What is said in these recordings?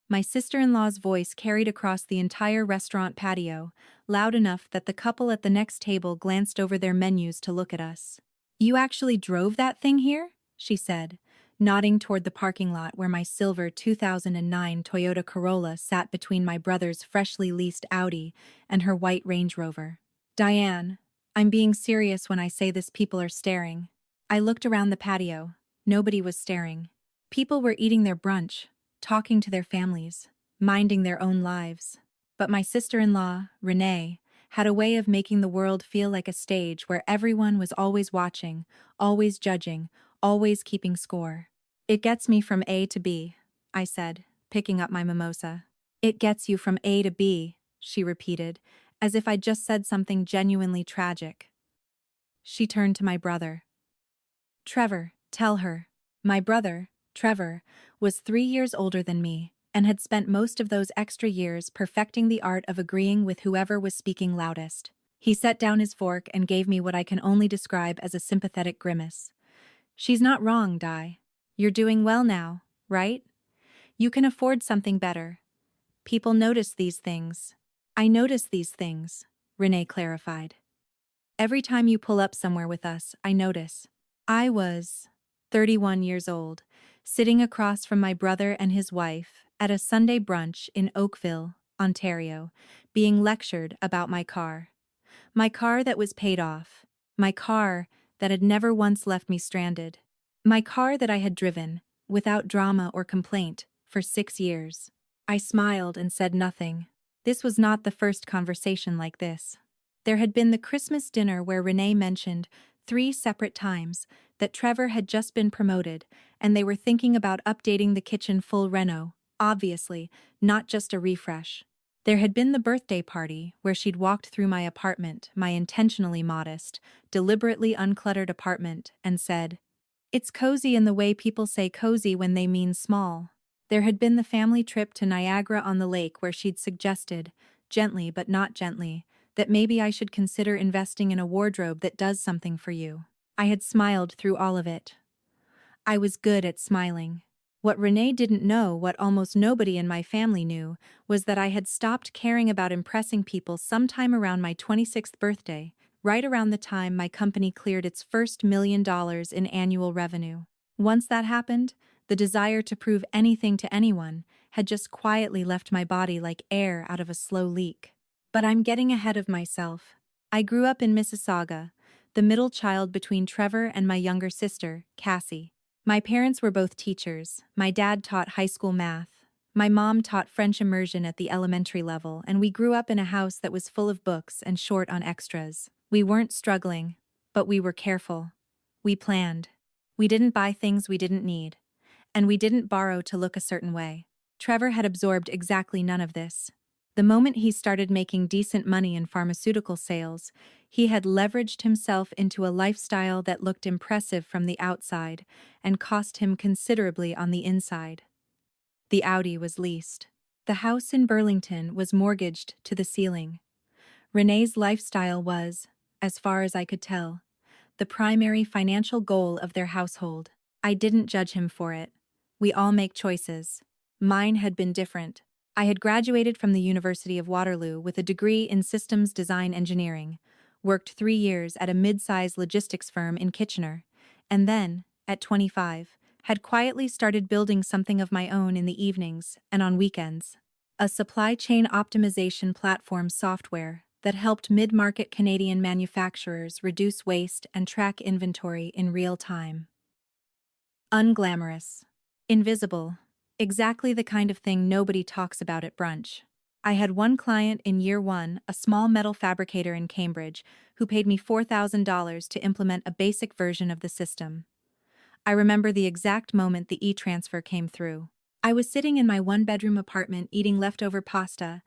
My sister-in-law's voice carried across the entire restaurant patio, loud enough that the couple at the next table glanced over their menus to look at us. "You actually drove that thing here?" she said, nodding toward the parking lot where my silver 2009 Toyota Corolla sat between my brother's freshly leased Audi and her white Range Rover. "Diane, I'm being serious when I say this. People are staring." I looked around the patio. Nobody was staring. People were eating their brunch, talking to their families, minding their own lives. But my sister-in-law, Renee, had a way of making the world feel like a stage where everyone was always watching, always judging, always keeping score. "It gets me from A to B," I said, picking up my mimosa. "It gets you from A to B," she repeated, as if I'd just said something genuinely tragic. She turned to my brother. "Trevor, tell her." My brother, Trevor, was 3 years older than me and had spent most of those extra years perfecting the art of agreeing with whoever was speaking loudest. He set down his fork and gave me what I can only describe as a sympathetic grimace. "She's not wrong, Di. You're doing well now, right? You can afford something better. People notice these things." "I notice these things," Renee clarified. "Every time you pull up somewhere with us, I notice." I was 31 years old, sitting across from my brother and his wife at a Sunday brunch in Oakville, Ontario, being lectured about my car. My car that was paid off. My car that had never once left me stranded. My car that I had driven, without drama or complaint, for 6 years. I smiled and said nothing. This was not the first conversation like this. There had been the Christmas dinner where Renee mentioned 3 separate times that Trevor had just been promoted and they were thinking about updating the kitchen full reno, obviously, not just a refresh. There had been the birthday party where she'd walked through my apartment, my intentionally modest, deliberately uncluttered apartment, and said, "It's cozy in the way people say cozy when they mean small." There had been the family trip to Niagara-on-the-Lake where she'd suggested, gently but not gently, that maybe I should consider investing in a wardrobe that does something for you. I had smiled through all of it. I was good at smiling. What Renee didn't know, what almost nobody in my family knew, was that I had stopped caring about impressing people sometime around my 26th birthday, right around the time my company cleared its first $1 million in annual revenue. Once that happened, the desire to prove anything to anyone had just quietly left my body like air out of a slow leak. But I'm getting ahead of myself. I grew up in Mississauga, the middle child between Trevor and my younger sister, Cassie. My parents were both teachers. My dad taught high school math. My mom taught French immersion at the elementary level, and we grew up in a house that was full of books and short on extras. We weren't struggling, but we were careful. We planned. We didn't buy things we didn't need. And we didn't borrow to look a certain way. Trevor had absorbed exactly none of this. The moment he started making decent money in pharmaceutical sales, he had leveraged himself into a lifestyle that looked impressive from the outside and cost him considerably on the inside. The Audi was leased. The house in Burlington was mortgaged to the ceiling. Renee's lifestyle was, as far as I could tell, the primary financial goal of their household. I didn't judge him for it. We all make choices. Mine had been different. I had graduated from the University of Waterloo with a degree in systems design engineering, worked 3 years at a mid-sized logistics firm in Kitchener, and then, at 25, had quietly started building something of my own in the evenings and on weekends. A supply chain optimization platform software that helped mid-market Canadian manufacturers reduce waste and track inventory in real time. Unglamorous. Invisible. Exactly the kind of thing nobody talks about at brunch. I had one client in year one, a small metal fabricator in Cambridge, who paid me $4,000 to implement a basic version of the system. I remember the exact moment the e-transfer came through. I was sitting in my one-bedroom apartment eating leftover pasta,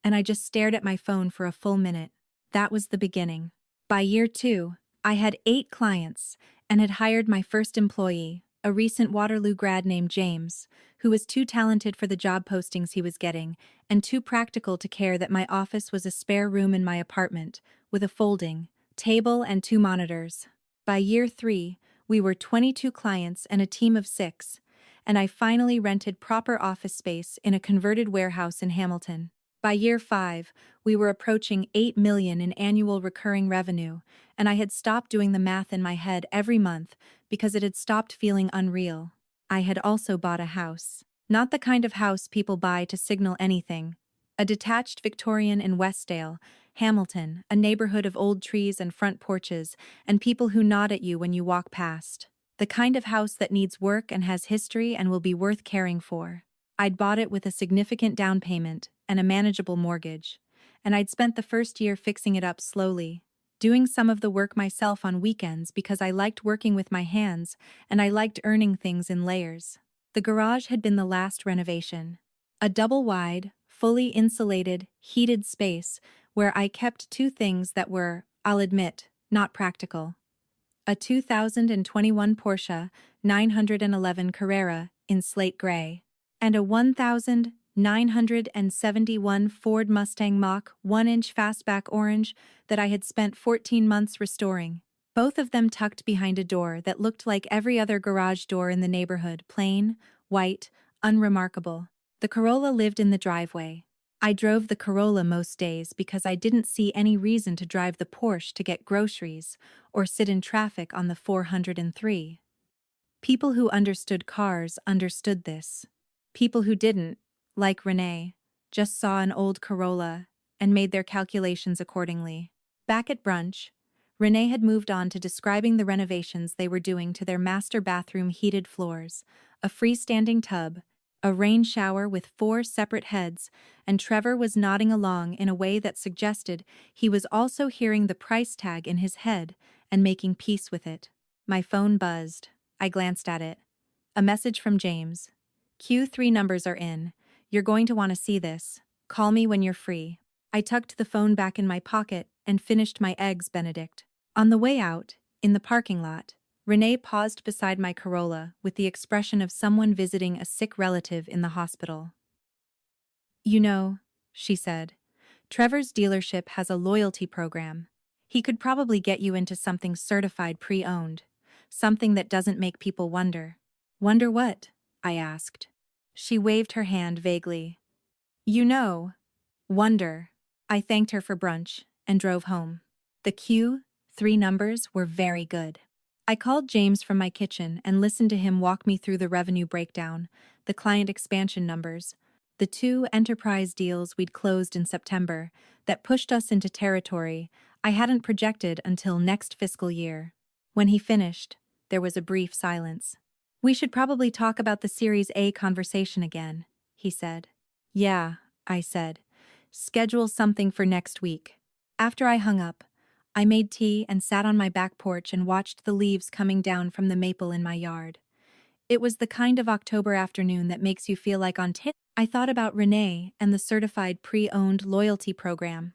and I just stared at my phone for a full minute. That was the beginning. By year two, I had 8 clients and had hired my first employee, a recent Waterloo grad named James, who was too talented for the job postings he was getting and too practical to care that my office was a spare room in my apartment with a folding table and 2 monitors. By year 3, we were 22 clients and a team of 6, and I finally rented proper office space in a converted warehouse in Hamilton. By year 5, we were approaching 8 million in annual recurring revenue, and I had stopped doing the math in my head every month because it had stopped feeling unreal. I had also bought a house. Not the kind of house people buy to signal anything. A detached Victorian in Westdale, Hamilton, a neighborhood of old trees and front porches, and people who nod at you when you walk past. The kind of house that needs work and has history and will be worth caring for. I'd bought it with a significant down payment and a manageable mortgage, and I'd spent the first year fixing it up slowly, doing some of the work myself on weekends because I liked working with my hands and I liked earning things in layers. The garage had been the last renovation. A double-wide, fully insulated, heated space where I kept two things that were, I'll admit, not practical. A 2021 Porsche 911 Carrera in slate gray, and a 1971 Ford Mustang Mach 1-inch fastback orange that I had spent 14 months restoring, both of them tucked behind a door that looked like every other garage door in the neighborhood, plain, white, unremarkable. The Corolla lived in the driveway. I drove the Corolla most days because I didn't see any reason to drive the Porsche to get groceries or sit in traffic on the 403. People who understood cars understood this. People who didn't, like Renee, just saw an old Corolla and made their calculations accordingly. Back at brunch, Renee had moved on to describing the renovations they were doing to their master bathroom heated floors, a freestanding tub, a rain shower with 4 separate heads, and Trevor was nodding along in a way that suggested he was also hearing the price tag in his head and making peace with it. My phone buzzed. I glanced at it. A message from James. Q3 numbers are in. You're going to want to see this. Call me when you're free. I tucked the phone back in my pocket and finished my eggs Benedict. On the way out, in the parking lot, Renee paused beside my Corolla with the expression of someone visiting a sick relative in the hospital. You know, she said, Trevor's dealership has a loyalty program. He could probably get you into something certified pre-owned, something that doesn't make people wonder. Wonder what? I asked. She waved her hand vaguely. You know, wonder. I thanked her for brunch and drove home. The Q3 numbers were very good. I called James from my kitchen and listened to him walk me through the revenue breakdown, the client expansion numbers, the 2 enterprise deals we'd closed in September that pushed us into territory I hadn't projected until next fiscal year. When he finished, there was a brief silence. We should probably talk about the Series A conversation again, he said. Yeah, I said. Schedule something for next week. After I hung up, I made tea and sat on my back porch and watched the leaves coming down from the maple in my yard. It was the kind of October afternoon that makes you feel like on tip. I thought about Renee and the certified pre-owned loyalty program.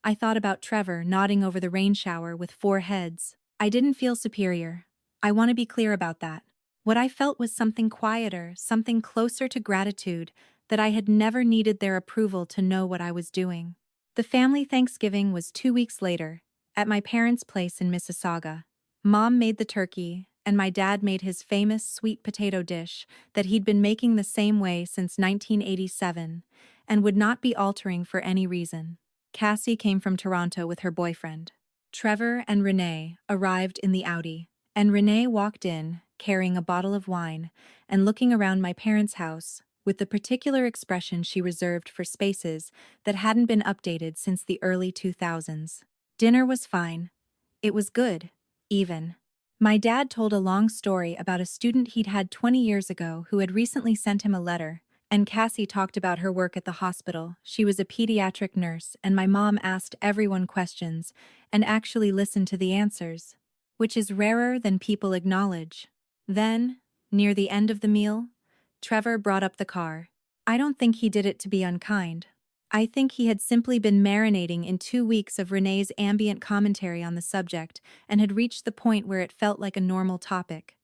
I thought about Trevor nodding over the rain shower with 4 heads. I didn't feel superior. I want to be clear about that. What I felt was something quieter, something closer to gratitude, that I had never needed their approval to know what I was doing. The family Thanksgiving was 2 weeks later, at my parents' place in Mississauga. Mom made the turkey, and my dad made his famous sweet potato dish that he'd been making the same way since 1987, and would not be altering for any reason. Cassie came from Toronto with her boyfriend. Trevor and Renee arrived in the Audi, and Renee walked in, carrying a bottle of wine, and looking around my parents' house with the particular expression she reserved for spaces that hadn't been updated since the early 2000s. Dinner was fine. It was good, even. My dad told a long story about a student he'd had 20 years ago who had recently sent him a letter, and Cassie talked about her work at the hospital. She was a pediatric nurse, and my mom asked everyone questions and actually listened to the answers, which is rarer than people acknowledge. Then, near the end of the meal, Trevor brought up the car. I don't think he did it to be unkind. I think he had simply been marinating in 2 weeks of Renee's ambient commentary on the subject and had reached the point where it felt like a normal topic.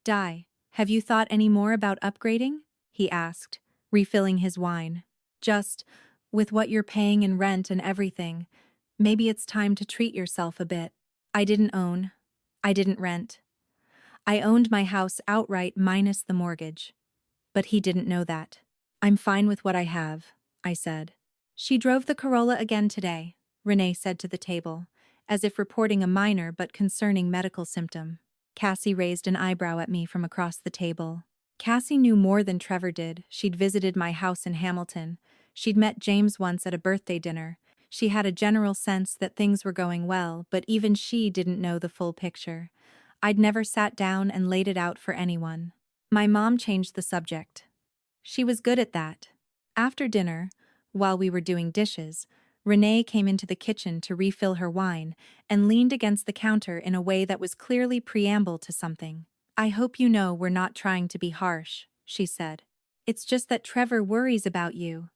Di, have you thought any more about upgrading? He asked, refilling his wine. Just, with what you're paying in rent and everything, maybe it's time to treat yourself a bit. I didn't rent. I owned my house outright minus the mortgage. But he didn't know that. I'm fine with what I have, I said. She drove the Corolla again today, Renee said to the table, as if reporting a minor but concerning medical symptom. Cassie raised an eyebrow at me from across the table. Cassie knew more than Trevor did. She'd visited my house in Hamilton. She'd met James once at a birthday dinner. She had a general sense that things were going well, but even she didn't know the full picture. I'd never sat down and laid it out for anyone. My mom changed the subject. She was good at that. After dinner, while we were doing dishes, Renee came into the kitchen to refill her wine and leaned against the counter in a way that was clearly preamble to something. I hope you know we're not trying to be harsh, she said. It's just that Trevor worries about you.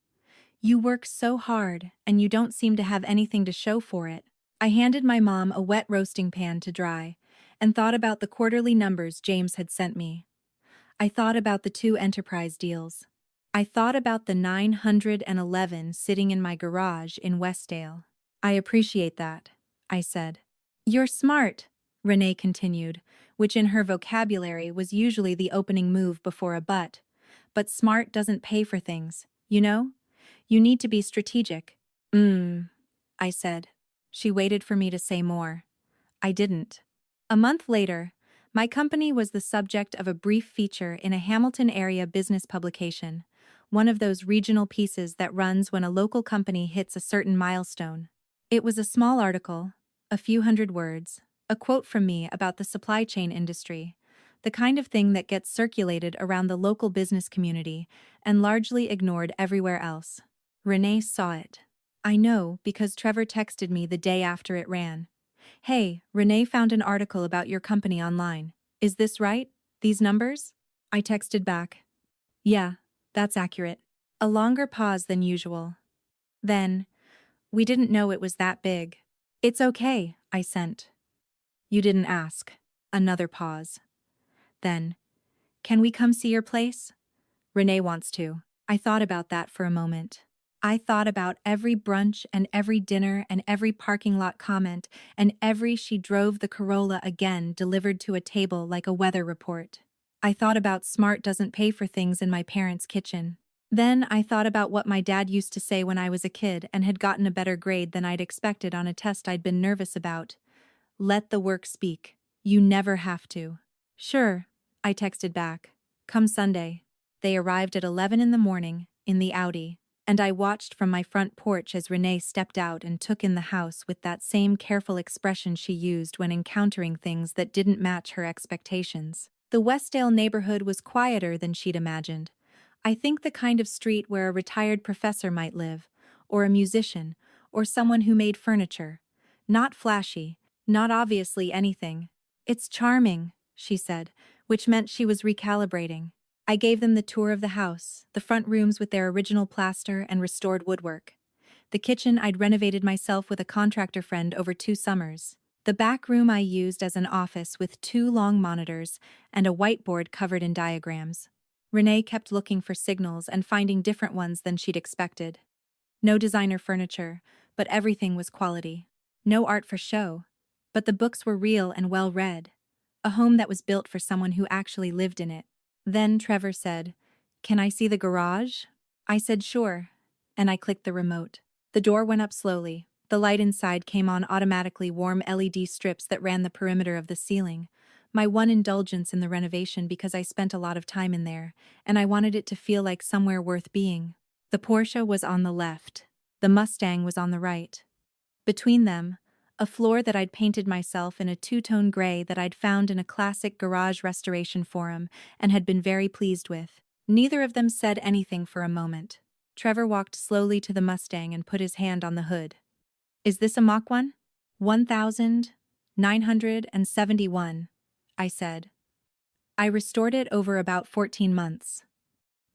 You work so hard, and you don't seem to have anything to show for it. I handed my mom a wet roasting pan to dry, and thought about the quarterly numbers James had sent me. I thought about the 2 enterprise deals. I thought about the 911 sitting in my garage in Westdale. I appreciate that, I said. You're smart, Renee continued, which in her vocabulary was usually the opening move before a but smart doesn't pay for things, you know? You need to be strategic. I said. She waited for me to say more. I didn't. A month later, my company was the subject of a brief feature in a Hamilton area business publication, one of those regional pieces that runs when a local company hits a certain milestone. It was a small article, a few hundred words, a quote from me about the supply chain industry, the kind of thing that gets circulated around the local business community and largely ignored everywhere else. Renee saw it. I know because Trevor texted me the day after it ran. Hey, Renee found an article about your company online. Is this right? These numbers? I texted back. Yeah, that's accurate. A longer pause than usual. Then, we didn't know it was that big. It's okay, I sent. You didn't ask. Another pause. Then, can we come see your place? Renee wants to. I thought about that for a moment. I thought about every brunch and every dinner and every parking lot comment and every she drove the Corolla again delivered to a table like a weather report. I thought about smart doesn't pay for things in my parents' kitchen. Then I thought about what my dad used to say when I was a kid and had gotten a better grade than I'd expected on a test I'd been nervous about. Let the work speak. You never have to. Sure, I texted back. Come Sunday. They arrived at 11 in the morning, in the Audi, and I watched from my front porch as Renee stepped out and took in the house with that same careful expression she used when encountering things that didn't match her expectations. The Westdale neighborhood was quieter than she'd imagined. I think the kind of street where a retired professor might live, or a musician, or someone who made furniture. Not flashy, not obviously anything. It's charming, she said, which meant she was recalibrating. I gave them the tour of the house, the front rooms with their original plaster and restored woodwork. The kitchen I'd renovated myself with a contractor friend over 2 summers. The back room I used as an office with 2 long monitors and a whiteboard covered in diagrams. Renee kept looking for signals and finding different ones than she'd expected. No designer furniture, but everything was quality. No art for show, but the books were real and well read. A home that was built for someone who actually lived in it. Then Trevor said, "Can I see the garage?" I said sure, and I clicked the remote. The door went up slowly. The light inside came on automatically, warm LED strips that ran the perimeter of the ceiling. My one indulgence in the renovation because I spent a lot of time in there, and I wanted it to feel like somewhere worth being. The Porsche was on the left. The Mustang was on the right. Between them, a floor that I'd painted myself in a 2-tone gray that I'd found in a classic garage restoration forum and had been very pleased with. Neither of them said anything for a moment. Trevor walked slowly to the Mustang and put his hand on the hood. Is this a Mach 1? 1971, I said. I restored it over about 14 months.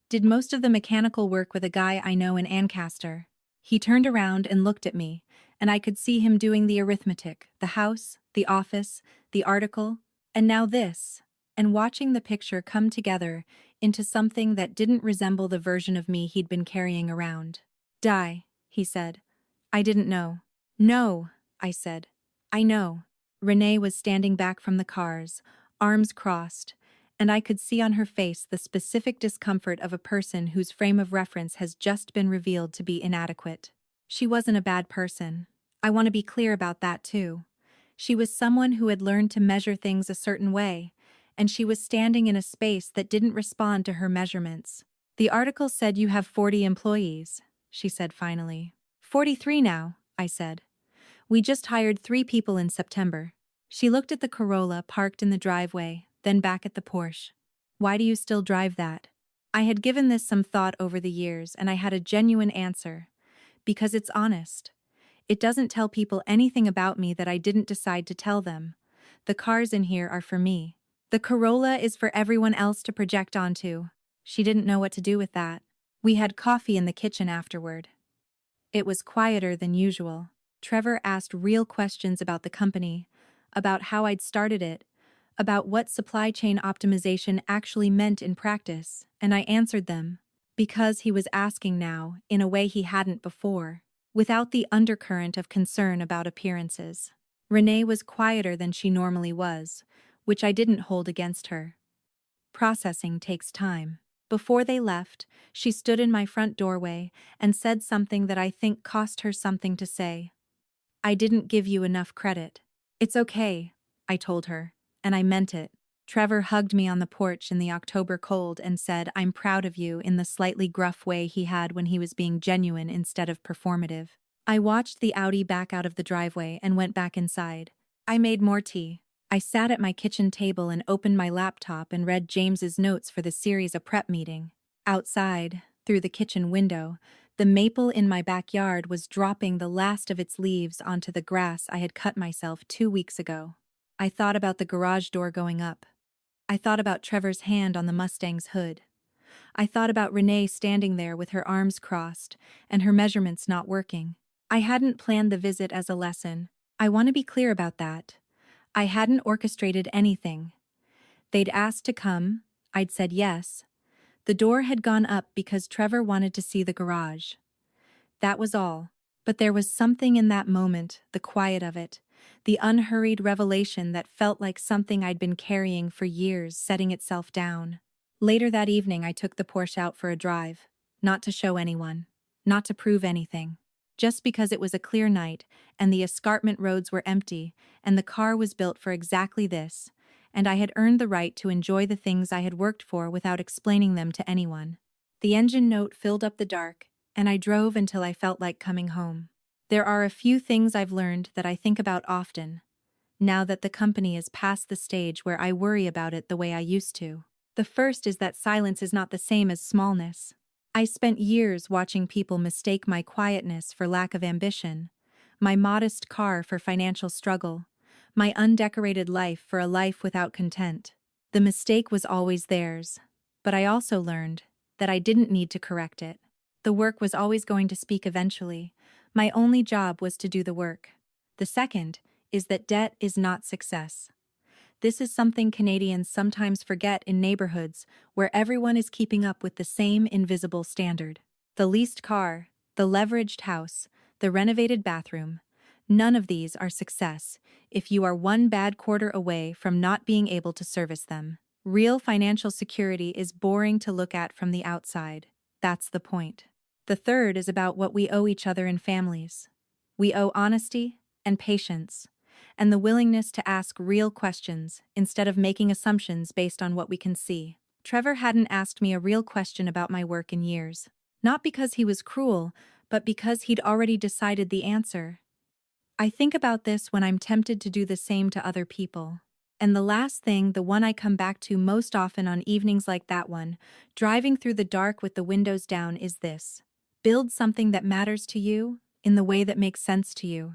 Did most of the mechanical work with a guy I know in Ancaster. He turned around and looked at me, and I could see him doing the arithmetic, the house, the office, the article, and now this, and watching the picture come together into something that didn't resemble the version of me he'd been carrying around. Die, he said. I didn't know. No, I said. I know. Renee was standing back from the cars, arms crossed, and I could see on her face the specific discomfort of a person whose frame of reference has just been revealed to be inadequate. She wasn't a bad person. I want to be clear about that too. She was someone who had learned to measure things a certain way, and she was standing in a space that didn't respond to her measurements. The article said you have 40 employees, she said finally. 43 now, I said. We just hired 3 people in September. She looked at the Corolla parked in the driveway, then back at the Porsche. Why do you still drive that? I had given this some thought over the years, and I had a genuine answer. Because it's honest. It doesn't tell people anything about me that I didn't decide to tell them. The cars in here are for me. The Corolla is for everyone else to project onto. She didn't know what to do with that. We had coffee in the kitchen afterward. It was quieter than usual. Trevor asked real questions about the company, about how I'd started it, about what supply chain optimization actually meant in practice, and I answered them. Because he was asking now, in a way he hadn't before, without the undercurrent of concern about appearances. Renee was quieter than she normally was, which I didn't hold against her. Processing takes time. Before they left, she stood in my front doorway and said something that I think cost her something to say. I didn't give you enough credit. It's okay, I told her, and I meant it. Trevor hugged me on the porch in the October cold and said, I'm proud of you, in the slightly gruff way he had when he was being genuine instead of performative. I watched the Audi back out of the driveway and went back inside. I made more tea. I sat at my kitchen table and opened my laptop and read James's notes for the series a prep meeting. Outside, through the kitchen window, the maple in my backyard was dropping the last of its leaves onto the grass I had cut myself 2 weeks ago. I thought about the garage door going up. I thought about Trevor's hand on the Mustang's hood. I thought about Renee standing there with her arms crossed and her measurements not working. I hadn't planned the visit as a lesson. I want to be clear about that. I hadn't orchestrated anything. They'd asked to come, I'd said yes. The door had gone up because Trevor wanted to see the garage. That was all. But there was something in that moment, the quiet of it, the unhurried revelation that felt like something I'd been carrying for years setting itself down. Later that evening I took the Porsche out for a drive. Not to show anyone. Not to prove anything. Just because it was a clear night, and the escarpment roads were empty, and the car was built for exactly this, and I had earned the right to enjoy the things I had worked for without explaining them to anyone. The engine note filled up the dark, and I drove until I felt like coming home. There are a few things I've learned that I think about often, now that the company is past the stage where I worry about it the way I used to. The first is that silence is not the same as smallness. I spent years watching people mistake my quietness for lack of ambition, my modest car for financial struggle, my undecorated life for a life without content. The mistake was always theirs, but I also learned that I didn't need to correct it. The work was always going to speak eventually. My only job was to do the work. The second is that debt is not success. This is something Canadians sometimes forget in neighborhoods where everyone is keeping up with the same invisible standard. The leased car, the leveraged house, the renovated bathroom, none of these are success if you are one bad quarter away from not being able to service them. Real financial security is boring to look at from the outside. That's the point. The third is about what we owe each other in families. We owe honesty and patience, and the willingness to ask real questions instead of making assumptions based on what we can see. Trevor hadn't asked me a real question about my work in years. Not because he was cruel, but because he'd already decided the answer. I think about this when I'm tempted to do the same to other people. And the last thing, the one I come back to most often on evenings like that one, driving through the dark with the windows down, is this. Build something that matters to you, in the way that makes sense to you,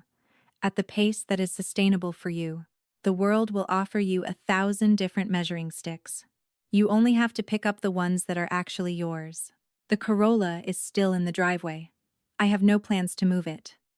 at the pace that is sustainable for you. The world will offer you 1,000 different measuring sticks. You only have to pick up the ones that are actually yours. The Corolla is still in the driveway. I have no plans to move it.